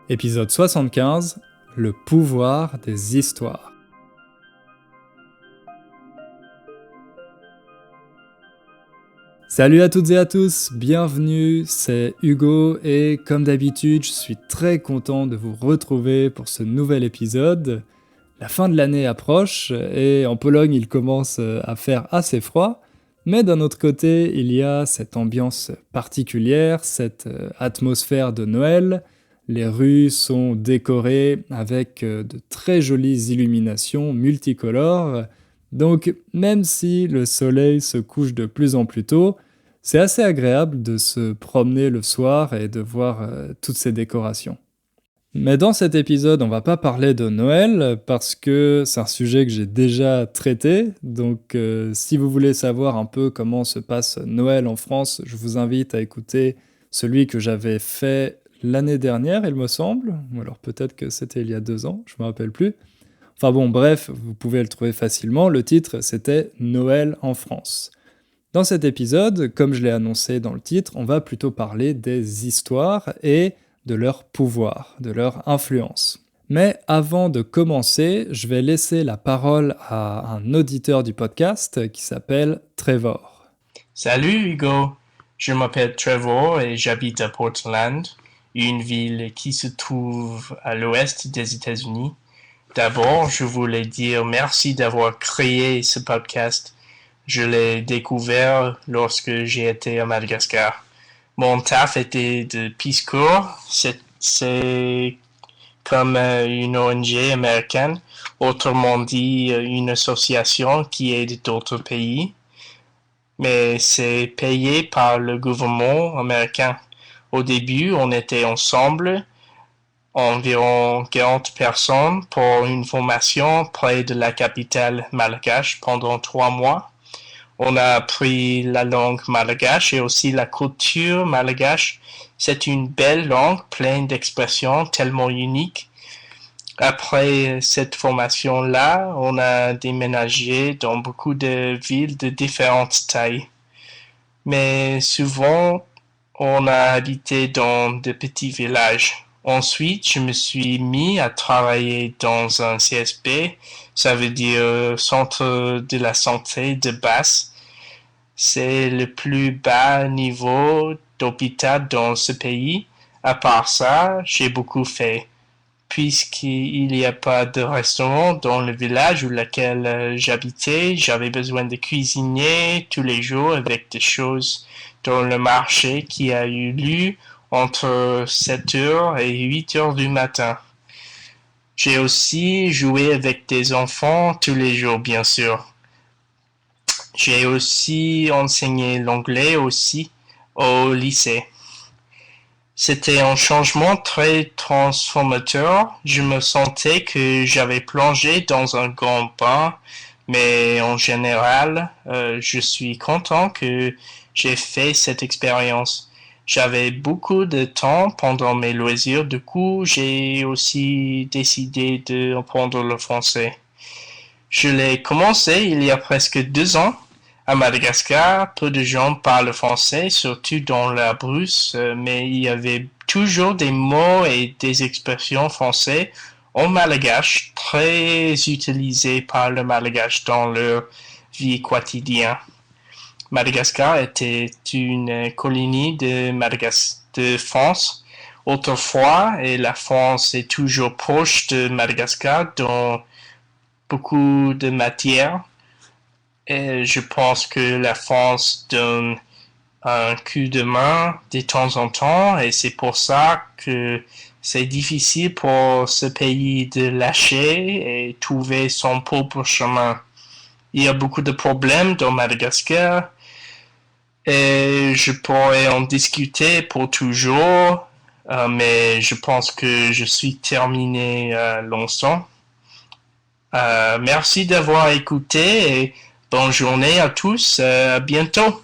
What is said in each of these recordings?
Épisode 75, le pouvoir des histoires. Salut à toutes et à tous, bienvenue, c'est Hugo et comme d'habitude, je suis très content de vous retrouver pour ce nouvel épisode. La fin de l'année approche et en Pologne il commence à faire assez froid, mais d'un autre côté il y a cette ambiance particulière, cette atmosphère de Noël. Les rues sont décorées avec de très jolies illuminations multicolores, donc même si le soleil se couche de plus en plus tôt, c'est assez agréable de se promener le soir et de voir toutes ces décorations. Mais dans cet épisode, on va pas parler de Noël parce que c'est un sujet que j'ai déjà traité. Donc si vous voulez savoir un peu comment se passe Noël en France, je vous invite à écouter celui que j'avais fait l'année dernière, il me semble. Ou alors peut-être que c'était il y a 2 ans, je me rappelle plus. Enfin bon, bref, vous pouvez le trouver facilement. Le titre, c'était Noël en France. Dans cet épisode, comme je l'ai annoncé dans le titre, on va plutôt parler des histoires et de leur pouvoir, de leur influence. Mais avant de commencer, je vais laisser la parole à un auditeur du podcast qui s'appelle Trevor. Salut Hugo, je m'appelle Trevor et j'habite à Portland, une ville qui se trouve à l'ouest des États-Unis. D'abord, je voulais dire merci d'avoir créé ce podcast. Je l'ai découvert lorsque j'ai été à Madagascar. Mon taf était de Peace Corps, c'est comme une ONG américaine, autrement dit une association qui aide d'autres pays, mais c'est payé par le gouvernement américain. Au début, on était ensemble, environ 40 personnes, pour une formation près de la capitale malgache pendant 3 mois. On a appris la langue malgache et aussi la culture malgache. C'est une belle langue pleine d'expressions tellement uniques. Après cette formation-là, on a déménagé dans beaucoup de villes de différentes tailles. Mais souvent, on a habité dans de petits villages. Ensuite, je me suis mis à travailler dans un CSP, ça veut dire Centre de la santé de base. C'est le plus bas niveau d'hôpital dans ce pays. À part ça, j'ai beaucoup fait. Puisqu'il n'y a pas de restaurant dans le village où lequel j'habitais, j'avais besoin de cuisiner tous les jours avec des choses dans le marché qui a eu lieu entre 7h et 8h du matin. J'ai aussi joué avec des enfants tous les jours, bien sûr. J'ai aussi enseigné l'anglais aussi au lycée. C'était un changement très transformateur. Je me sentais que j'avais plongé dans un grand bain, mais en général, je suis content que j'ai fait cette expérience. J'avais beaucoup de temps pendant mes loisirs, du coup, j'ai aussi décidé d'apprendre le français. Je l'ai commencé il y a presque 2 ans. À Madagascar, peu de gens parlent français, surtout dans la brousse, mais il y avait toujours des mots et des expressions français en malgache très utilisés par le malgache dans leur vie quotidienne. Madagascar était une colonie de France autrefois et la France est toujours proche de Madagascar dans beaucoup de matières. Et je pense que la France donne un coup de main de temps en temps et c'est pour ça que c'est difficile pour ce pays de lâcher et trouver son propre chemin. Il y a beaucoup de problèmes dans Madagascar et je pourrais en discuter pour toujours, mais je pense que je suis terminé longtemps. Merci d'avoir écouté et bonne journée à tous, à bientôt.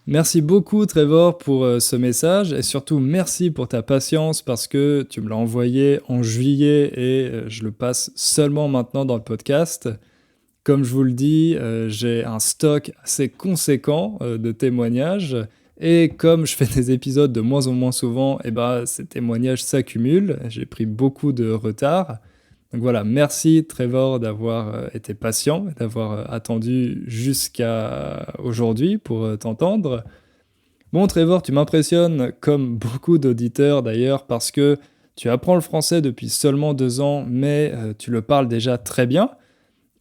Merci beaucoup Trevor pour ce message et surtout merci pour ta patience parce que tu me l'as envoyé en juillet et je le passe seulement maintenant dans le podcast. Comme je vous le dis, j'ai un stock assez conséquent de témoignages Et comme je fais des épisodes de moins en moins souvent, eh ben, ces témoignages s'accumulent. J'ai pris beaucoup de retard. Donc voilà, merci Trevor d'avoir été patient, d'avoir attendu jusqu'à aujourd'hui pour t'entendre. Bon Trevor, tu m'impressionnes comme beaucoup d'auditeurs d'ailleurs parce que tu apprends le français depuis seulement 2 ans, mais tu le parles déjà très bien.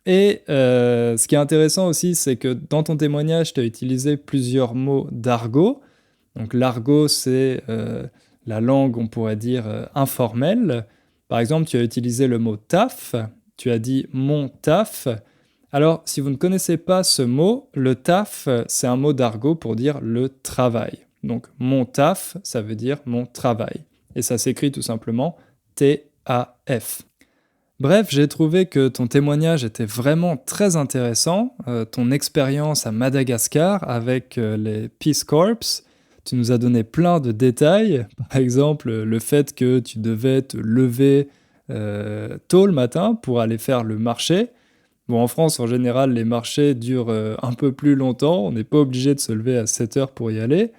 Et ce qui est intéressant aussi, c'est que dans ton témoignage, tu as utilisé plusieurs mots d'argot. Donc l'argot, c'est la langue, on pourrait dire, informelle. Par exemple, tu as utilisé le mot taf, tu as dit mon taf. Alors, si vous ne connaissez pas ce mot, le taf, c'est un mot d'argot pour dire le travail. Donc mon taf, ça veut dire mon travail. Et ça s'écrit tout simplement T-A-F. Bref, j'ai trouvé que ton témoignage était vraiment très intéressant. Ton expérience à Madagascar avec les Peace Corps, tu nous as donné plein de détails. Par exemple, le fait que tu devais te lever tôt le matin pour aller faire le marché. Bon, en France, en général, les marchés durent un peu plus longtemps. On n'est pas obligé de se lever à 7 heures pour y aller.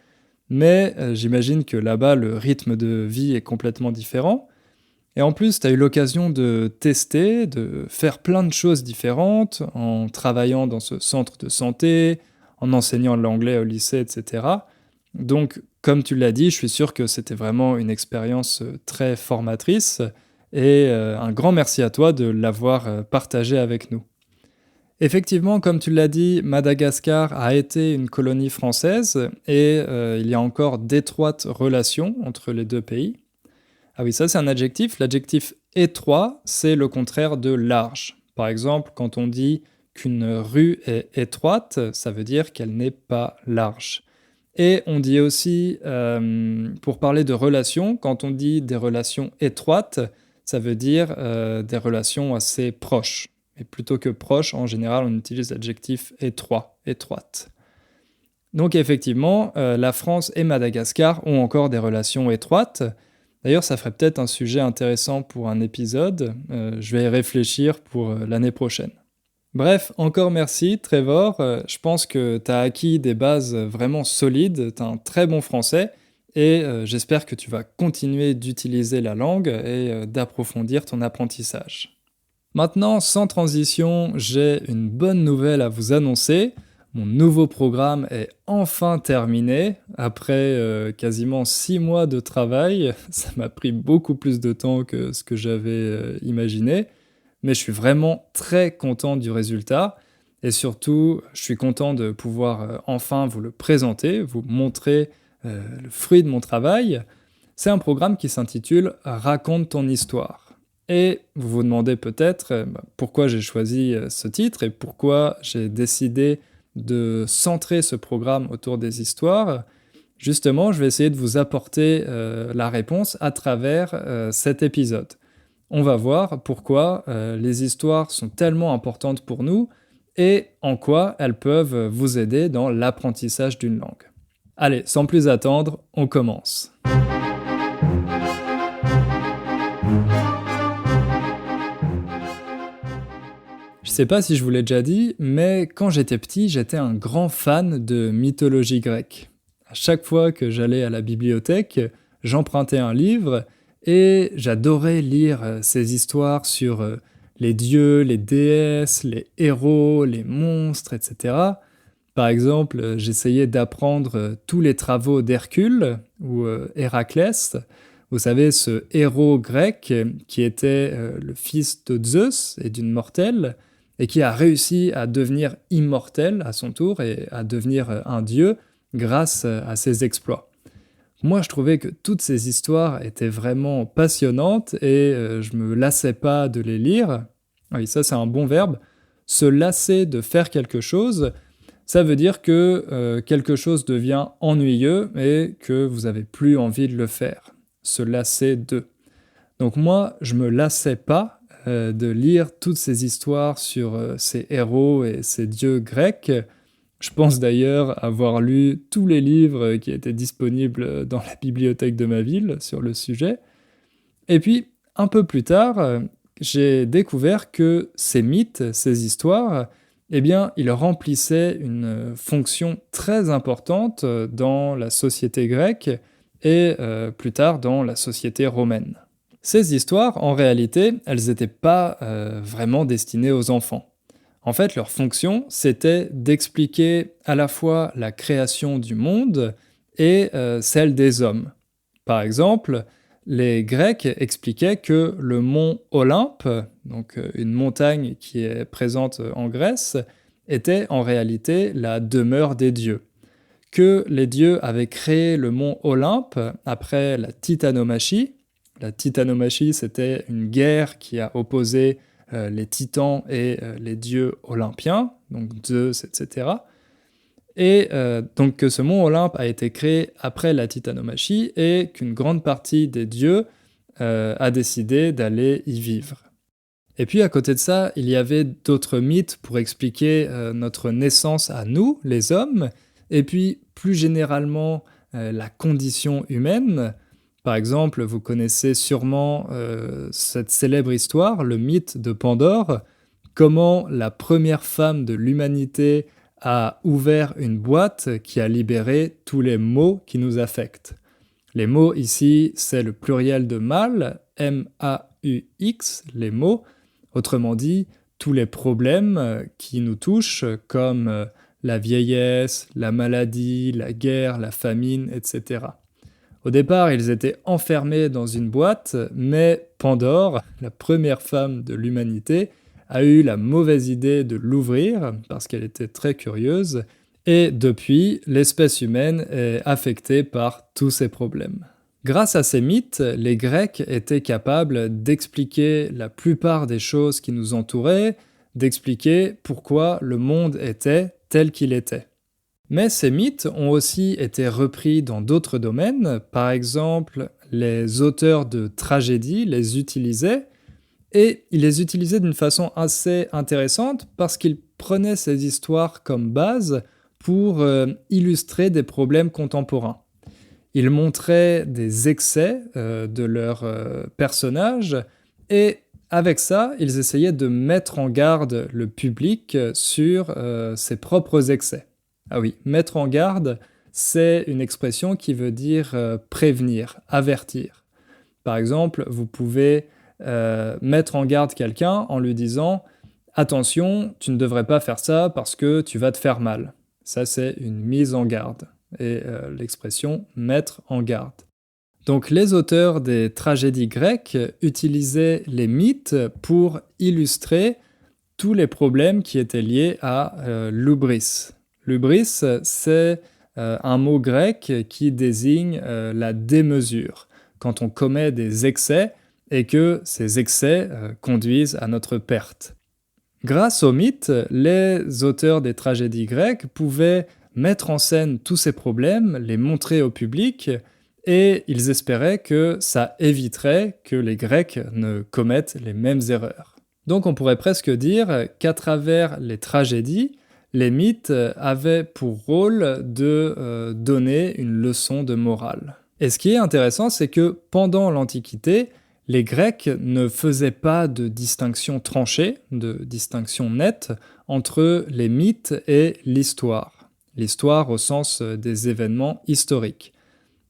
Mais j'imagine que là-bas, le rythme de vie est complètement différent. Et en plus, tu as eu l'occasion de tester, de faire plein de choses différentes en travaillant dans ce centre de santé, en enseignant l'anglais au lycée, etc. Donc, comme tu l'as dit, je suis sûr que c'était vraiment une expérience très formatrice et un grand merci à toi de l'avoir partagé avec nous. Effectivement, comme tu l'as dit, Madagascar a été une colonie française et il y a encore d'étroites relations entre les deux pays. Ah oui, ça c'est un adjectif. L'adjectif étroit, c'est le contraire de large. Par exemple, quand on dit qu'une rue est étroite, ça veut dire qu'elle n'est pas large. Et on dit aussi, pour parler de relations, quand on dit des relations étroites, ça veut dire des relations assez proches. Et plutôt que proche, en général, on utilise l'adjectif étroit, étroite. Donc effectivement, la France et Madagascar ont encore des relations étroites. D'ailleurs, ça ferait peut-être un sujet intéressant pour un épisode. Je vais y réfléchir pour l'année prochaine. Bref, encore merci Trevor. Je pense que tu as acquis des bases vraiment solides, tu as un très bon français et j'espère que tu vas continuer d'utiliser la langue et d'approfondir ton apprentissage. Maintenant, sans transition, j'ai une bonne nouvelle à vous annoncer. Mon nouveau programme est enfin terminé. Après quasiment 6 mois de travail, ça m'a pris beaucoup plus de temps que ce que j'avais imaginé. Mais je suis vraiment très content du résultat. Et surtout, je suis content de pouvoir enfin vous le présenter, vous montrer le fruit de mon travail. C'est un programme qui s'intitule « Raconte ton histoire ». Et vous vous demandez peut-être pourquoi j'ai choisi ce titre et pourquoi j'ai décidé de centrer ce programme autour des histoires. Justement, je vais essayer de vous apporter la réponse à travers cet épisode. On va voir pourquoi les histoires sont tellement importantes pour nous et en quoi elles peuvent vous aider dans l'apprentissage d'une langue. Allez, sans plus attendre, on commence. Je sais pas si je vous l'ai déjà dit, mais quand j'étais petit, j'étais un grand fan de mythologie grecque. À chaque fois que j'allais à la bibliothèque, j'empruntais un livre et j'adorais lire ces histoires sur les dieux, les déesses, les héros, les monstres, etc. Par exemple, j'essayais d'apprendre tous les travaux d'Hercule ou Héraclès. Vous savez, ce héros grec qui était le fils de Zeus et d'une mortelle, et qui a réussi à devenir immortel à son tour et à devenir un dieu grâce à ses exploits. Moi, je trouvais que toutes ces histoires étaient vraiment passionnantes et je me lassais pas de les lire. Oui, ça c'est un bon verbe. Se lasser de faire quelque chose, ça veut dire que quelque chose devient ennuyeux et que vous avez plus envie de le faire. Se lasser de. Donc moi, je me lassais pas de lire toutes ces histoires sur ces héros et ces dieux grecs. Je pense d'ailleurs avoir lu tous les livres qui étaient disponibles dans la bibliothèque de ma ville sur le sujet. Et puis, un peu plus tard, j'ai découvert que ces mythes, ces histoires, eh bien, il remplissait une fonction très importante dans la société grecque et plus tard dans la société romaine. Ces histoires, en réalité, elles n'étaient pas vraiment destinées aux enfants. En fait, leur fonction, c'était d'expliquer à la fois la création du monde et celle des hommes. Par exemple, les Grecs expliquaient que le mont Olympe, donc une montagne qui est présente en Grèce, était en réalité la demeure des dieux. Que les dieux avaient créé le mont Olympe après la titanomachie. La titanomachie, c'était une guerre qui a opposé les titans et les dieux olympiens, donc Zeus, etc. Et donc que ce mont Olympe a été créé après la titanomachie et qu'une grande partie des dieux a décidé d'aller y vivre. Et puis à côté de ça, il y avait d'autres mythes pour expliquer notre naissance à nous, les hommes, et puis plus généralement la condition humaine. Par exemple, vous connaissez sûrement cette célèbre histoire, le mythe de Pandore, comment la première femme de l'humanité a ouvert une boîte qui a libéré tous les maux qui nous affectent. Les maux ici, c'est le pluriel de mal, M-A-U-X, les maux. Autrement dit, tous les problèmes qui nous touchent, comme la vieillesse, la maladie, la guerre, la famine, etc. Au départ, ils étaient enfermés dans une boîte, mais Pandore, la première femme de l'humanité, a eu la mauvaise idée de l'ouvrir, parce qu'elle était très curieuse, et depuis, l'espèce humaine est affectée par tous ces problèmes. Grâce à ces mythes, les Grecs étaient capables d'expliquer la plupart des choses qui nous entouraient, d'expliquer pourquoi le monde était tel qu'il était. Mais ces mythes ont aussi été repris dans d'autres domaines, par exemple, les auteurs de tragédies les utilisaient, et ils les utilisaient d'une façon assez intéressante parce qu'ils prenaient ces histoires comme base pour illustrer des problèmes contemporains. Ils montraient des excès de leurs personnages et avec ça, ils essayaient de mettre en garde le public sur ses propres excès. Ah oui, mettre en garde, c'est une expression qui veut dire prévenir, avertir. Par exemple, vous pouvez mettre en garde quelqu'un en lui disant « Attention, tu ne devrais pas faire ça parce que tu vas te faire mal ». Ça, c'est une mise en garde. Et l'expression « mettre en garde ». Donc les auteurs des tragédies grecques utilisaient les mythes pour illustrer tous les problèmes qui étaient liés à l'hubris. L'hubris, c'est un mot grec qui désigne la démesure, quand on commet des excès et que ces excès conduisent à notre perte. Grâce aux mythes, les auteurs des tragédies grecques pouvaient mettre en scène tous ces problèmes, les montrer au public, et ils espéraient que ça éviterait que les Grecs ne commettent les mêmes erreurs. Donc on pourrait presque dire qu'à travers les tragédies, les mythes avaient pour rôle de donner une leçon de morale. Et ce qui est intéressant, c'est que pendant l'Antiquité, les Grecs ne faisaient pas de distinction tranchée, de distinction nette, entre les mythes et l'histoire. L'histoire au sens des événements historiques.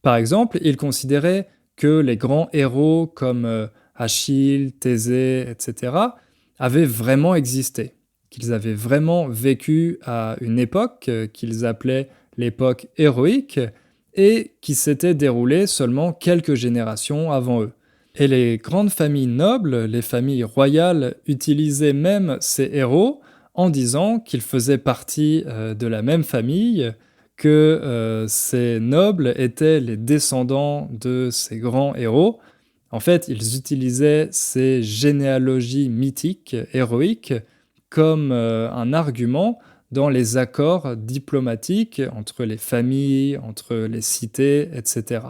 Par exemple, ils considéraient que les grands héros comme Achille, Thésée, etc. avaient vraiment existé, qu'ils avaient vraiment vécu à une époque qu'ils appelaient l'époque héroïque et qui s'était déroulée seulement quelques générations avant eux. Et les grandes familles nobles, les familles royales, utilisaient même ces héros en disant qu'ils faisaient partie de la même famille, que ces nobles étaient les descendants de ces grands héros. En fait, ils utilisaient ces généalogies mythiques, héroïques, comme un argument dans les accords diplomatiques entre les familles, entre les cités, etc.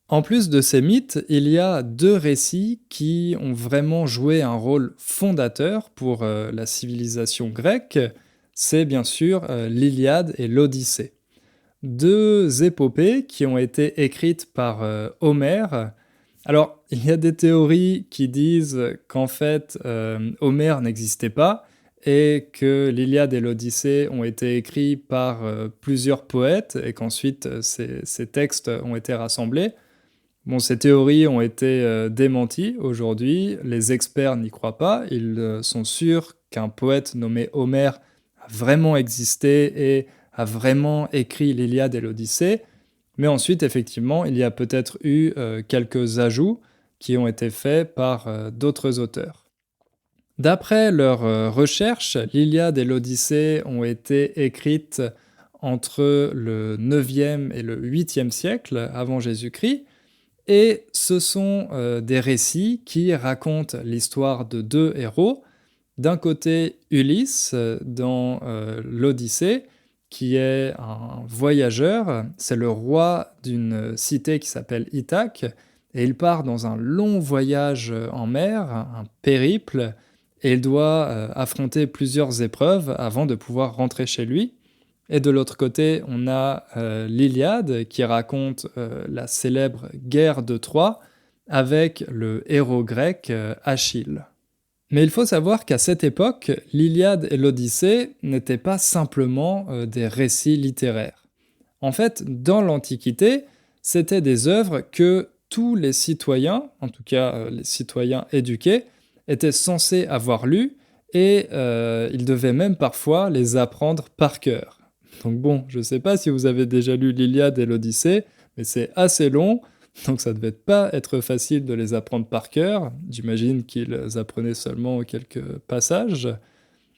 En plus de ces mythes, il y a deux récits qui ont vraiment joué un rôle fondateur pour la civilisation grecque. C'est bien sûr l'Iliade et l'Odyssée. Deux épopées qui ont été écrites par Homère. Alors, il y a des théories qui disent qu'en fait, Homère n'existait pas et que l'Iliade et l'Odyssée ont été écrits par plusieurs poètes et qu'ensuite ces textes ont été rassemblés. Bon, ces théories ont été démenties aujourd'hui, les experts n'y croient pas, ils sont sûrs qu'un poète nommé Homère a vraiment existé et a vraiment écrit l'Iliade et l'Odyssée, mais ensuite, effectivement, il y a peut-être eu quelques ajouts qui ont été faits par d'autres auteurs. D'après leurs recherches, l'Iliade et l'Odyssée ont été écrites entre le 9e et le 8e siècle avant Jésus-Christ, et ce sont des récits qui racontent l'histoire de deux héros. D'un côté, Ulysse, dans l'Odyssée, qui est un voyageur, c'est le roi d'une cité qui s'appelle Ithaque, et il part dans un long voyage en mer, un périple, et il doit affronter plusieurs épreuves avant de pouvoir rentrer chez lui. Et de l'autre côté, on a l'Iliade qui raconte la célèbre guerre de Troie avec le héros grec Achille. Mais il faut savoir qu'à cette époque, l'Iliade et l'Odyssée n'étaient pas simplement des récits littéraires. En fait, dans l'Antiquité, c'était des œuvres que tous les citoyens, en tout cas les citoyens éduqués, étaient censés avoir lues et ils devaient même parfois les apprendre par cœur. Donc bon, je ne sais pas si vous avez déjà lu l'Iliade et l'Odyssée, mais c'est assez long, donc ça ne devait pas être facile de les apprendre par cœur. J'imagine qu'ils apprenaient seulement quelques passages.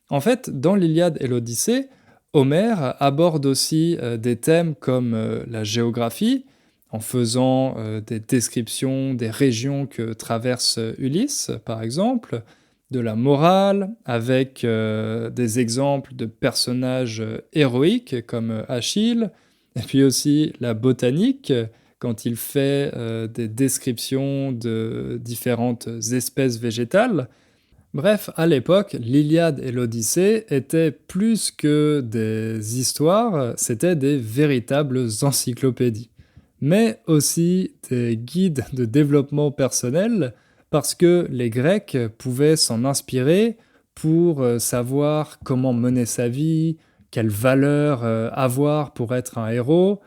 En fait, dans l'Iliade et l'Odyssée, Homère aborde aussi des thèmes comme la géographie, en faisant des descriptions des régions que traverse Ulysse, par exemple, de la morale, avec des exemples de personnages héroïques comme Achille, et puis aussi la botanique, quand il fait des descriptions de différentes espèces végétales. Bref, à l'époque, l'Iliade et l'Odyssée étaient plus que des histoires, c'était des véritables encyclopédies. Mais aussi des guides de développement personnel, parce que les Grecs pouvaient s'en inspirer pour savoir comment mener sa vie, quelles valeurs avoir pour être un héros.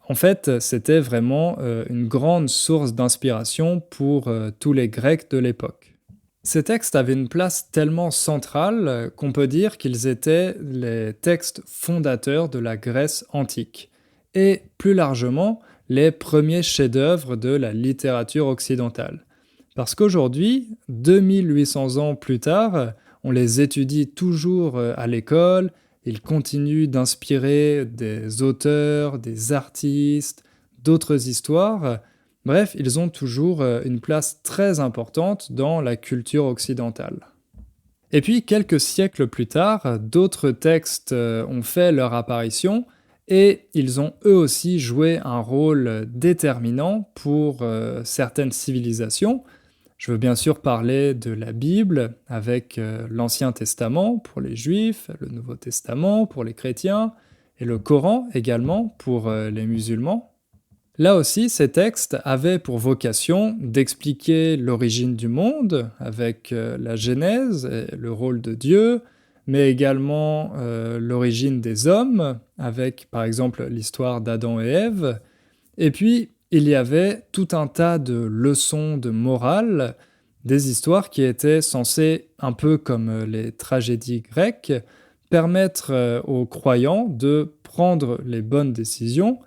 En fait, c'était vraiment une grande source d'inspiration pour tous les Grecs de l'époque. Ces textes avaient une place tellement centrale qu'on peut dire qu'ils étaient les textes fondateurs de la Grèce antique, et plus largement, les premiers chefs-d'œuvre de la littérature occidentale. Parce qu'aujourd'hui, 2800 ans plus tard, on les étudie toujours à l'école, ils continuent d'inspirer des auteurs, des artistes, d'autres histoires. Bref, ils ont toujours une place très importante dans la culture occidentale. Et puis, quelques siècles plus tard, d'autres textes ont fait leur apparition et ils ont eux aussi joué un rôle déterminant pour certaines civilisations. Je veux bien sûr parler de la Bible avec l'Ancien Testament pour les Juifs, le Nouveau Testament pour les chrétiens et le Coran également pour les musulmans. Là aussi, ces textes avaient pour vocation d'expliquer l'origine du monde avec la Genèse et le rôle de Dieu, mais également l'origine des hommes avec par exemple l'histoire d'Adam et Ève. Et puis, il y avait tout un tas de leçons de morale, des histoires qui étaient censées, un peu comme les tragédies grecques, permettre aux croyants de prendre les bonnes décisions.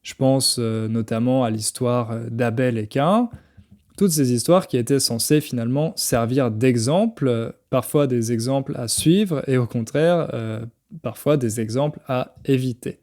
Je pense notamment à l'histoire d'Abel et Caïn, toutes ces histoires qui étaient censées finalement servir d'exemple, parfois des exemples à suivre et au contraire, parfois des exemples à éviter.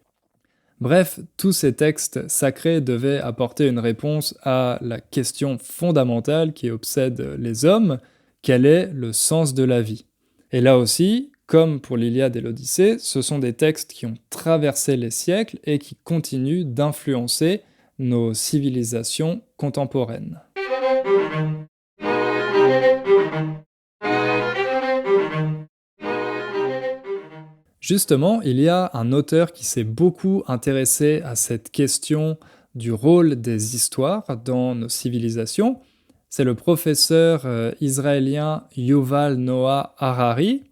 Bref, tous ces textes sacrés devaient apporter une réponse à la question fondamentale qui obsède les hommes, quel est le sens de la vie? Et là aussi, comme pour l'Iliade et l'Odyssée, ce sont des textes qui ont traversé les siècles et qui continuent d'influencer nos civilisations contemporaines. Justement, il y a un auteur qui s'est beaucoup intéressé à cette question du rôle des histoires dans nos civilisations. C'est le professeur israélien Yuval Noah Harari.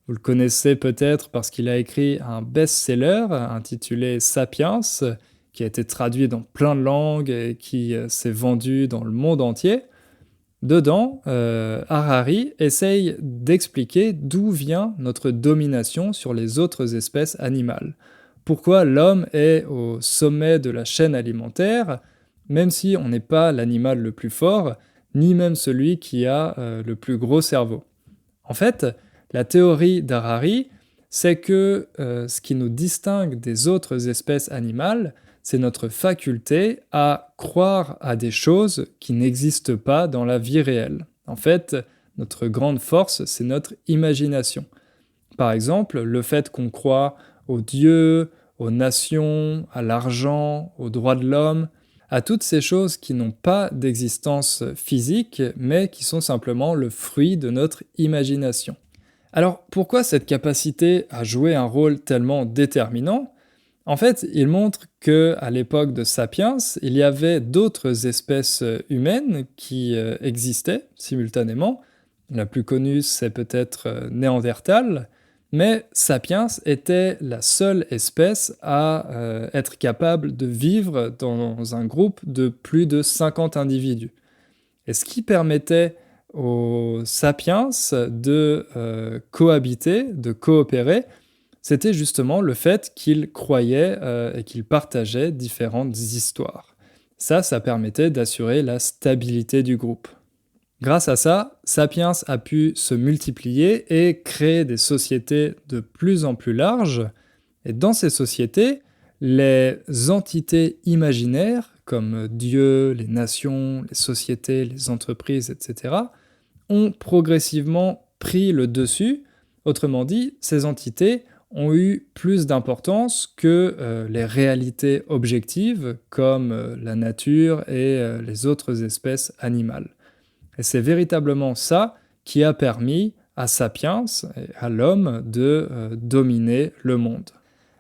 Vous le connaissez peut-être parce qu'il a écrit un best-seller intitulé Sapiens, qui a été traduit dans plein de langues et qui s'est vendu dans le monde entier. Dedans, Harari essaye d'expliquer d'où vient notre domination sur les autres espèces animales. Pourquoi l'homme est au sommet de la chaîne alimentaire, même si on n'est pas l'animal le plus fort, ni même celui qui a le plus gros cerveau. En fait, la théorie d'Harari, c'est que ce qui nous distingue des autres espèces animales, c'est notre faculté à croire à des choses qui n'existent pas dans la vie réelle. En fait, notre grande force, c'est notre imagination. Par exemple, le fait qu'on croit aux dieux, aux nations, à l'argent, aux droits de l'homme, à toutes ces choses qui n'ont pas d'existence physique, mais qui sont simplement le fruit de notre imagination. Alors, pourquoi cette capacité à jouer un rôle tellement déterminant ? En fait, il montre qu'à l'époque de Sapiens, il y avait d'autres espèces humaines qui existaient simultanément. La plus connue, c'est peut-être Néandertal, mais Sapiens était la seule espèce à être capable de vivre dans un groupe de plus de 50 individus. Et ce qui permettait aux Sapiens de cohabiter, de coopérer, c'était justement le fait qu'ils croyaient et qu'ils partageaient différentes histoires. Ça permettait d'assurer la stabilité du groupe. Grâce à ça, Sapiens a pu se multiplier et créer des sociétés de plus en plus larges. Et dans ces sociétés, les entités imaginaires, comme Dieu, les nations, les sociétés, les entreprises, etc., ont progressivement pris le dessus. Autrement dit, ces entités ont eu plus d'importance que les réalités objectives, comme la nature et les autres espèces animales. Et c'est véritablement ça qui a permis à Sapiens, à l'homme, de dominer le monde.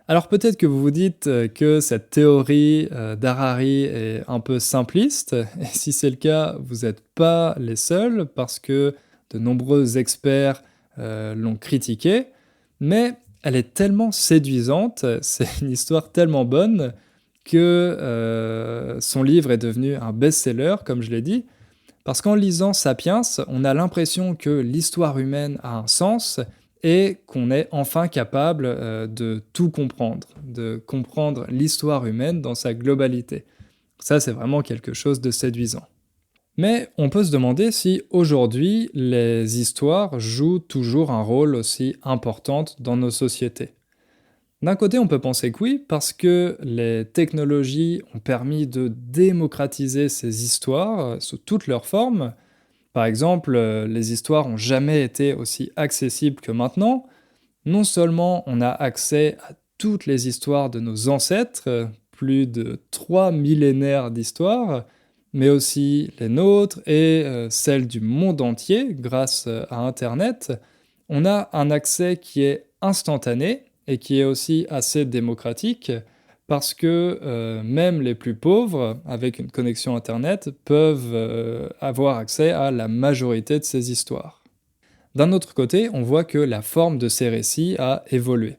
Alors peut-être que vous vous dites que cette théorie d'Harari est un peu simpliste, et si c'est le cas, vous n'êtes pas les seuls, parce que de nombreux experts l'ont critiquée, mais elle est tellement séduisante, c'est une histoire tellement bonne, que son livre est devenu un best-seller, comme je l'ai dit, parce qu'en lisant Sapiens, on a l'impression que l'histoire humaine a un sens et qu'on est enfin capable de tout comprendre, de comprendre l'histoire humaine dans sa globalité. Ça, c'est vraiment quelque chose de séduisant. Mais on peut se demander si aujourd'hui, les histoires jouent toujours un rôle aussi important dans nos sociétés. D'un côté, on peut penser que oui, parce que les technologies ont permis de démocratiser ces histoires sous toutes leurs formes. Par exemple, les histoires n'ont jamais été aussi accessibles que maintenant. Non seulement on a accès à toutes les histoires de nos ancêtres, plus de 3 millénaires d'histoires, mais aussi les nôtres et celles du monde entier grâce à Internet. On a un accès qui est instantané et qui est aussi assez démocratique, parce que même les plus pauvres, avec une connexion Internet, peuvent avoir accès à la majorité de ces histoires. D'un autre côté, on voit que la forme de ces récits a évolué.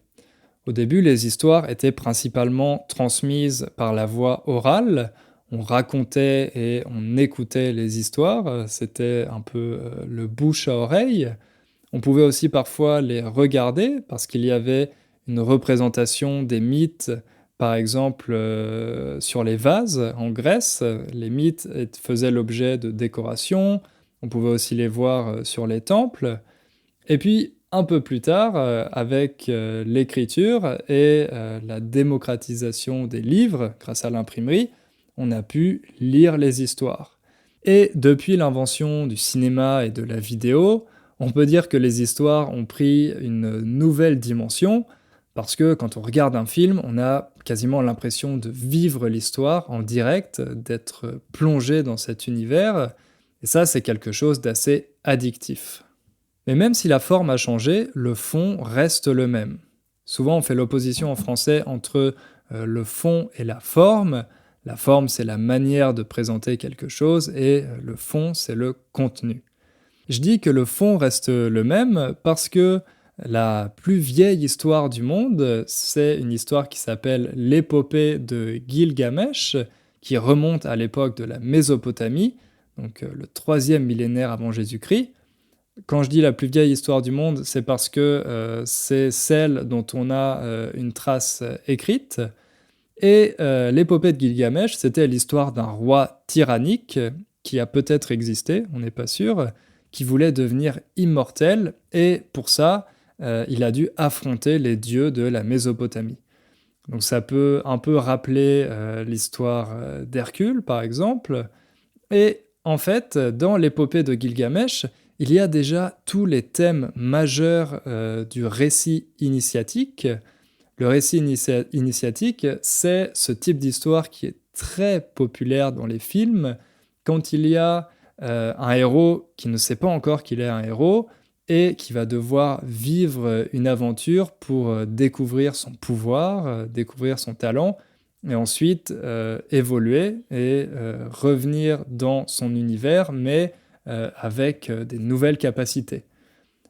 Au début, les histoires étaient principalement transmises par la voix orale, on racontait et on écoutait les histoires, c'était un peu le bouche à oreille. On pouvait aussi parfois les regarder, parce qu'il y avait une représentation des mythes, par exemple sur les vases en Grèce. Les mythes faisaient l'objet de décorations, on pouvait aussi les voir sur les temples. Et puis, un peu plus tard, avec l'écriture et la démocratisation des livres grâce à l'imprimerie, on a pu lire les histoires. Et depuis l'invention du cinéma et de la vidéo, on peut dire que les histoires ont pris une nouvelle dimension, parce que quand on regarde un film, on a quasiment l'impression de vivre l'histoire en direct, d'être plongé dans cet univers, et ça, c'est quelque chose d'assez addictif. Mais même si la forme a changé, le fond reste le même. Souvent, on fait l'opposition en français entre le fond et la forme. La forme, c'est la manière de présenter quelque chose, et le fond, c'est le contenu. Je dis que le fond reste le même parce que La plus vieille histoire du monde, c'est une histoire qui s'appelle l'épopée de Gilgamesh, qui remonte à l'époque de la Mésopotamie, donc le 3e millénaire avant Jésus-Christ. Quand je dis la plus vieille histoire du monde, c'est parce que c'est celle dont on a une trace écrite. Et l'épopée de Gilgamesh, c'était l'histoire d'un roi tyrannique qui a peut-être existé, on n'est pas sûr, qui voulait devenir immortel, et pour ça, il a dû affronter les dieux de la Mésopotamie. Donc ça peut un peu rappeler l'histoire d'Hercule, par exemple. Et en fait, dans l'épopée de Gilgamesh, il y a déjà tous les thèmes majeurs du récit initiatique. Le récit initiatique, c'est ce type d'histoire qui est très populaire dans les films, quand il y a un héros qui ne sait pas encore qu'il est un héros, et qui va devoir vivre une aventure pour découvrir son pouvoir, découvrir son talent, et ensuite évoluer et revenir dans son univers, mais avec des nouvelles capacités.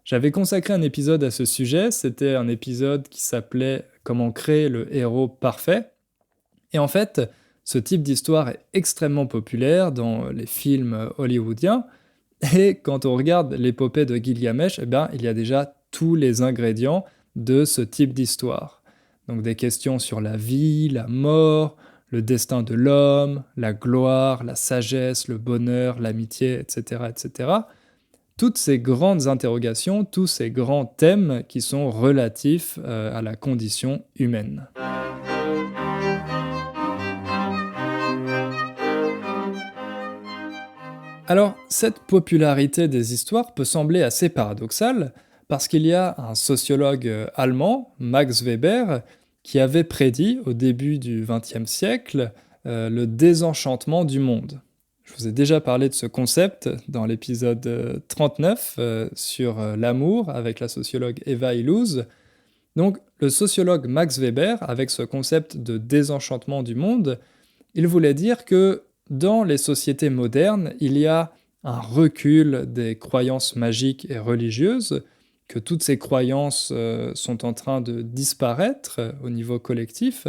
J'avais consacré un épisode à ce sujet, c'était un épisode qui s'appelait Comment créer le héros parfait. Et en fait, ce type d'histoire est extrêmement populaire dans les films hollywoodiens, et quand on regarde l'épopée de Gilgamesh, eh bien, il y a déjà tous les ingrédients de ce type d'histoire. Donc des questions sur la vie, la mort, le destin de l'homme, la gloire, la sagesse, le bonheur, l'amitié, etc., etc. Toutes ces grandes interrogations, tous ces grands thèmes qui sont relatifs à la condition humaine. Alors, cette popularité des histoires peut sembler assez paradoxale, parce qu'il y a un sociologue allemand, Max Weber, qui avait prédit au début du XXe siècle le désenchantement du monde. Je vous ai déjà parlé de ce concept dans l'épisode 39 sur l'amour avec la sociologue Eva Illouz. Donc, le sociologue Max Weber, avec ce concept de désenchantement du monde, il voulait dire que dans les sociétés modernes, il y a un recul des croyances magiques et religieuses, que toutes ces croyances sont en train de disparaître au niveau collectif,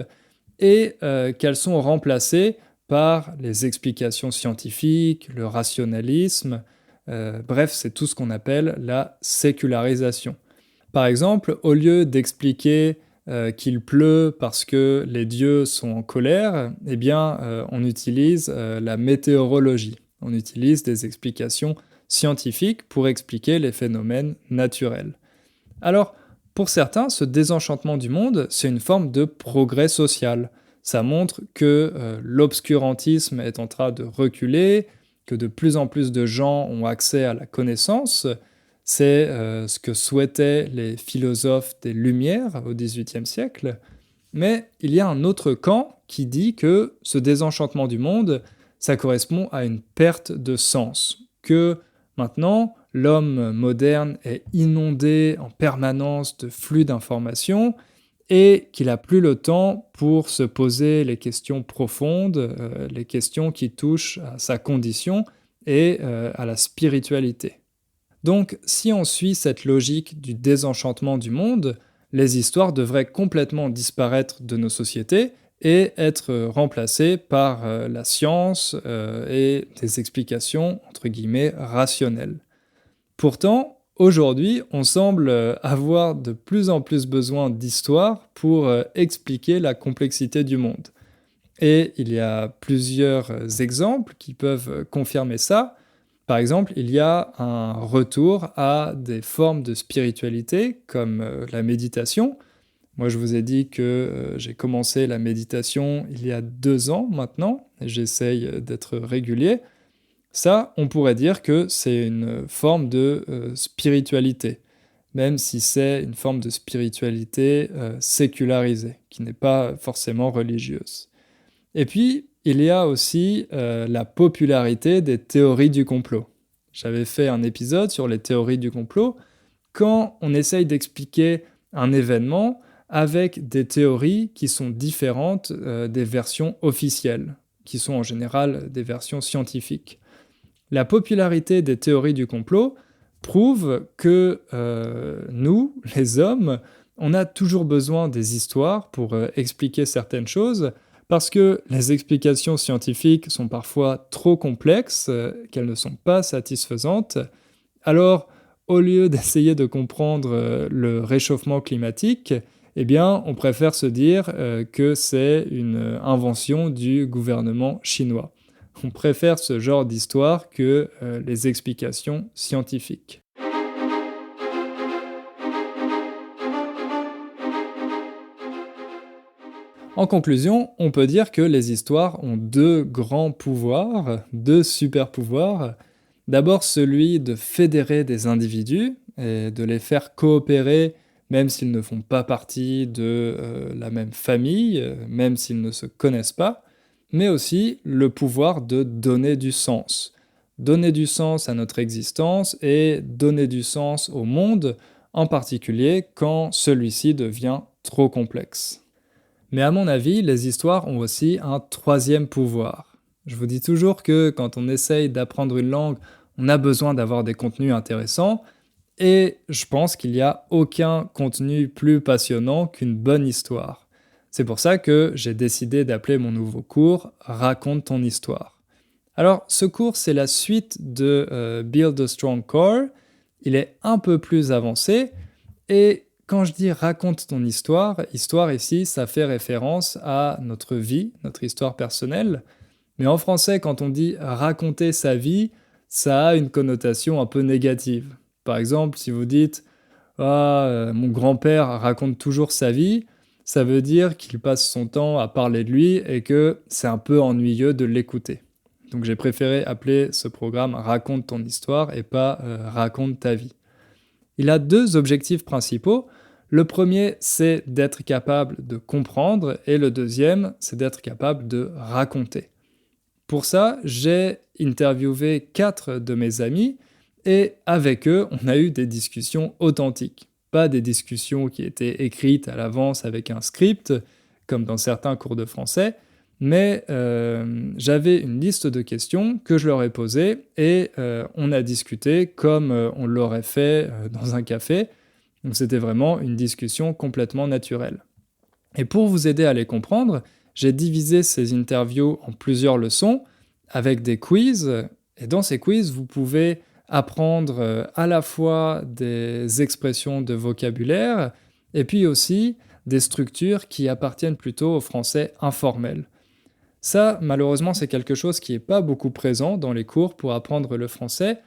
et qu'elles sont remplacées par les explications scientifiques, le rationalisme, bref, c'est tout ce qu'on appelle la sécularisation. Par exemple, au lieu d'expliquer qu'il pleut parce que les dieux sont en colère, eh bien, on utilise la météorologie. On utilise des explications scientifiques pour expliquer les phénomènes naturels. Alors, pour certains, ce désenchantement du monde, c'est une forme de progrès social. Ça montre que l'obscurantisme est en train de reculer, que de plus en plus de gens ont accès à la connaissance. C'est ce que souhaitaient les philosophes des Lumières au XVIIIe siècle. Mais il y a un autre camp qui dit que ce désenchantement du monde, ça correspond à une perte de sens, que maintenant, l'homme moderne est inondé en permanence de flux d'informations, et qu'il n'a plus le temps pour se poser les questions profondes, les questions qui touchent à sa condition et à la spiritualité. Donc, si on suit cette logique du désenchantement du monde, les histoires devraient complètement disparaître de nos sociétés et être remplacées par la science et des explications, entre guillemets, rationnelles. Pourtant, aujourd'hui, on semble avoir de plus en plus besoin d'histoires pour expliquer la complexité du monde. Et il y a plusieurs exemples qui peuvent confirmer ça. Par exemple, il y a un retour à des formes de spiritualité comme la méditation. Moi, je vous ai dit que j'ai commencé la méditation il y a 2 ans maintenant, et j'essaye d'être régulier. Ça, on pourrait dire que c'est une forme de spiritualité, même si c'est une forme de spiritualité sécularisée, qui n'est pas forcément religieuse. Et puis, il y a aussi la popularité des théories du complot. J'avais fait un épisode sur les théories du complot. Quand on essaye d'expliquer un événement avec des théories qui sont différentes des versions officielles, qui sont en général des versions scientifiques. La popularité des théories du complot prouve que nous, les hommes, on a toujours besoin des histoires pour expliquer certaines choses, parce que les explications scientifiques sont parfois trop complexes, qu'elles ne sont pas satisfaisantes. Alors, au lieu d'essayer de comprendre le réchauffement climatique, eh bien, on préfère se dire que c'est une invention du gouvernement chinois. On préfère ce genre d'histoire que les explications scientifiques. En conclusion, on peut dire que les histoires ont deux grands pouvoirs, deux super pouvoirs. D'abord celui de fédérer des individus et de les faire coopérer même s'ils ne font pas partie de la même famille, même s'ils ne se connaissent pas, mais aussi le pouvoir de donner du sens. Donner du sens à notre existence et donner du sens au monde, en particulier quand celui-ci devient trop complexe. Mais à mon avis, les histoires ont aussi un troisième pouvoir. Je vous dis toujours que quand on essaye d'apprendre une langue, on a besoin d'avoir des contenus intéressants, et je pense qu'il n'y a aucun contenu plus passionnant qu'une bonne histoire. C'est pour ça que j'ai décidé d'appeler mon nouveau cours « Raconte ton histoire ». Alors, ce cours, c'est la suite de Build a Strong Core. Il est un peu plus avancé, et quand je dis raconte ton histoire, histoire ici, ça fait référence à notre vie, notre histoire personnelle. Mais en français, quand on dit raconter sa vie, ça a une connotation un peu négative. Par exemple, si vous dites mon grand-père raconte toujours sa vie, ça veut dire qu'il passe son temps à parler de lui et que c'est un peu ennuyeux de l'écouter. Donc j'ai préféré appeler ce programme Raconte ton histoire et pas Raconte ta vie. Il a deux objectifs principaux. Le premier, c'est d'être capable de comprendre, et le deuxième, c'est d'être capable de raconter. Pour ça, j'ai interviewé 4 de mes amis, et avec eux, on a eu des discussions authentiques. Pas des discussions qui étaient écrites à l'avance avec un script, comme dans certains cours de français, mais j'avais une liste de questions que je leur ai posées, et on a discuté comme on l'aurait fait dans un café. Donc c'était vraiment une discussion complètement naturelle. Et pour vous aider à les comprendre, j'ai divisé ces interviews en plusieurs leçons avec des quiz. Et dans ces quiz, vous pouvez apprendre à la fois des expressions de vocabulaire et puis aussi des structures qui appartiennent plutôt au français informel. Ça, malheureusement, c'est quelque chose qui n'est pas beaucoup présent dans les cours pour apprendre le français.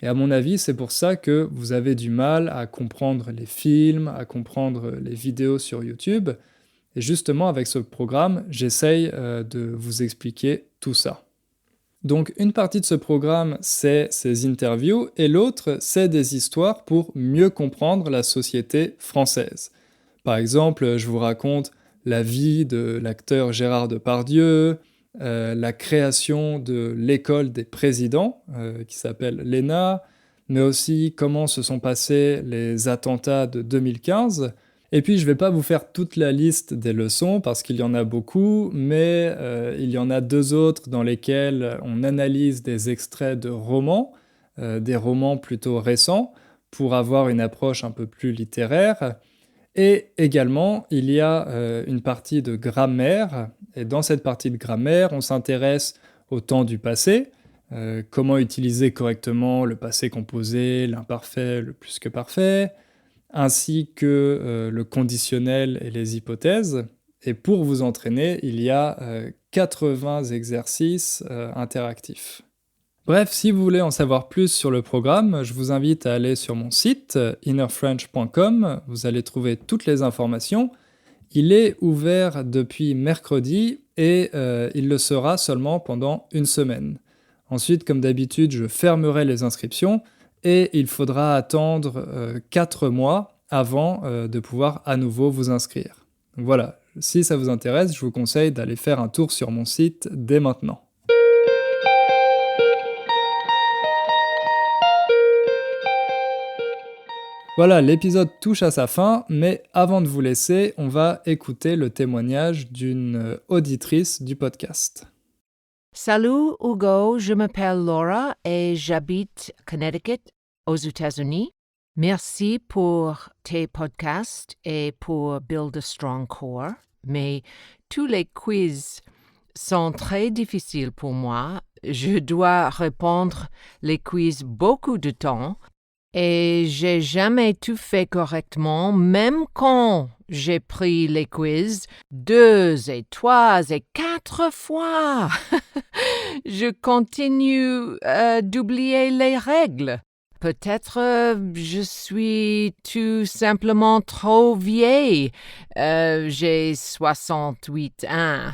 Et à mon avis, c'est pour ça que vous avez du mal à comprendre les films, à comprendre les vidéos sur YouTube. Et justement, avec ce programme, j'essaye de vous expliquer tout ça. Donc, une partie de ce programme, c'est ces interviews, et l'autre, c'est des histoires pour mieux comprendre la société française. Par exemple, je vous raconte la vie de l'acteur Gérard Depardieu, la création de l'école des présidents, qui s'appelle l'ENA, mais aussi comment se sont passés les attentats de 2015. Et puis je ne vais pas vous faire toute la liste des leçons, parce qu'il y en a beaucoup, mais il y en a 2 autres dans lesquelles on analyse des extraits de romans, des romans plutôt récents, pour avoir une approche un peu plus littéraire. Et également, il y a une partie de grammaire, et dans cette partie de grammaire, on s'intéresse au temps du passé, comment utiliser correctement le passé composé, l'imparfait, le plus que parfait, ainsi que le conditionnel et les hypothèses. Et pour vous entraîner, il y a 80 exercices interactifs. Bref, si vous voulez en savoir plus sur le programme, je vous invite à aller sur mon site innerfrench.com, vous allez trouver toutes les informations. Il est ouvert depuis mercredi et il le sera seulement pendant une semaine. Ensuite, comme d'habitude, je fermerai les inscriptions et il faudra attendre 4 mois avant de pouvoir à nouveau vous inscrire. Donc voilà, si ça vous intéresse, je vous conseille d'aller faire un tour sur mon site dès maintenant. Voilà, l'épisode touche à sa fin, mais avant de vous laisser, on va écouter le témoignage d'une auditrice du podcast. Salut Hugo, je m'appelle Laura et j'habite Connecticut. aux États-Unis. Merci pour tes podcasts et pour Build a Strong Core. Mais tous les quiz sont très difficiles pour moi. Je dois répondre les quiz beaucoup de temps et j'ai jamais tout fait correctement, même quand j'ai pris les quiz 2 et 3 et 4 fois. Je continue d'oublier les règles. Peut-être je suis tout simplement trop vieille. J'ai 68 ans.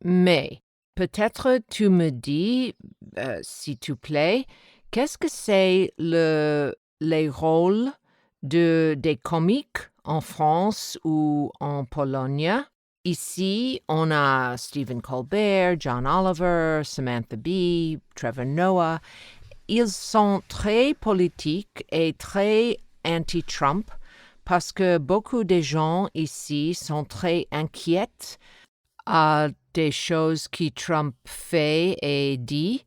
Mais peut-être tu me dis, s'il te plaît, qu'est-ce que c'est les rôles des comiques en France ou en Pologne? Ici, on a Stephen Colbert, John Oliver, Samantha Bee, Trevor Noah. Ils sont très politiques et très anti-Trump parce que beaucoup de gens ici sont très inquiets à des choses que Trump fait et dit.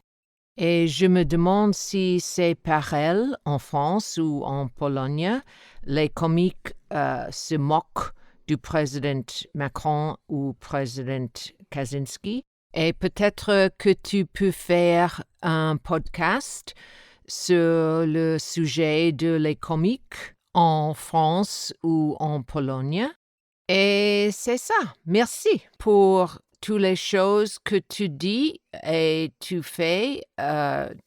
Et je me demande si c'est pareil en France ou en Pologne. Les comiques se moquent du président Macron ou président Kaczynski. Et peut-être que tu peux faire un podcast sur le sujet de les comiques en France ou en Pologne. Et c'est ça. Merci pour toutes les choses que tu dis et tu fais.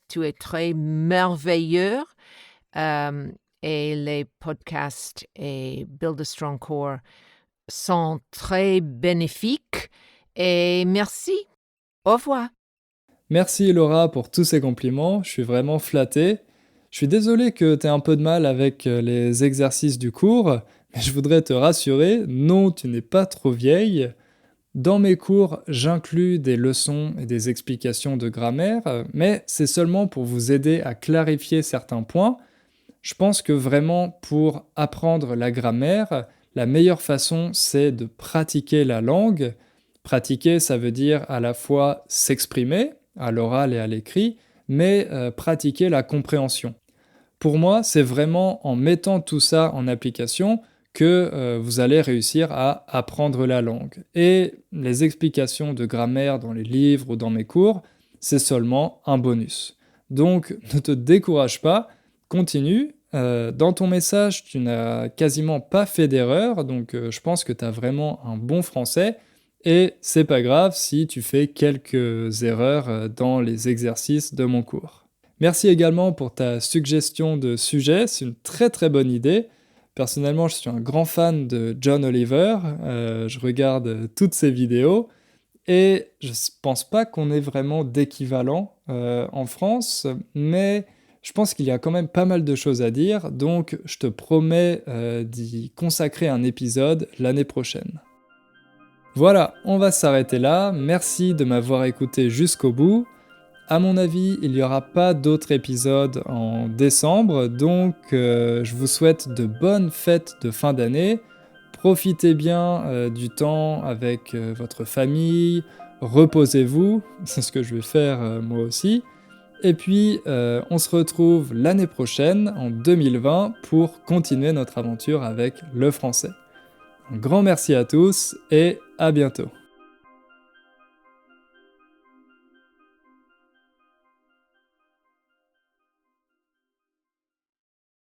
Tu es très merveilleux. Et les podcasts et Build a Strong Core sont très bénéfiques. Et merci. Au revoir. Merci Laura pour tous ces compliments, je suis vraiment flatté. Je suis désolé que tu aies un peu de mal avec les exercices du cours, mais je voudrais te rassurer, non, tu n'es pas trop vieille. Dans mes cours, j'inclus des leçons et des explications de grammaire, mais c'est seulement pour vous aider à clarifier certains points. Je pense que vraiment pour apprendre la grammaire, la meilleure façon c'est de pratiquer la langue. Pratiquer, ça veut dire à la fois s'exprimer, à l'oral et à l'écrit, mais pratiquer la compréhension. Pour moi, c'est vraiment en mettant tout ça en application que vous allez réussir à apprendre la langue. Et les explications de grammaire dans les livres ou dans mes cours, c'est seulement un bonus. Donc ne te décourage pas, continue. Dans ton message, tu n'as quasiment pas fait d'erreur, donc je pense que tu as vraiment un bon français. Et c'est pas grave si tu fais quelques erreurs dans les exercices de mon cours. Merci également pour ta suggestion de sujet, c'est une très très bonne idée. Personnellement, je suis un grand fan de John Oliver, je regarde toutes ses vidéos et je pense pas qu'on ait vraiment d'équivalent en France, mais je pense qu'il y a quand même pas mal de choses à dire, donc je te promets d'y consacrer un épisode l'année prochaine. Voilà, on va s'arrêter là, merci de m'avoir écouté jusqu'au bout. À mon avis, il n'y aura pas d'autres épisodes en décembre, donc je vous souhaite de bonnes fêtes de fin d'année. Profitez bien du temps avec votre famille, reposez-vous, c'est ce que je vais faire moi aussi. Et puis, on se retrouve l'année prochaine, en 2020, pour continuer notre aventure avec le français. Un grand merci à tous et à bientôt.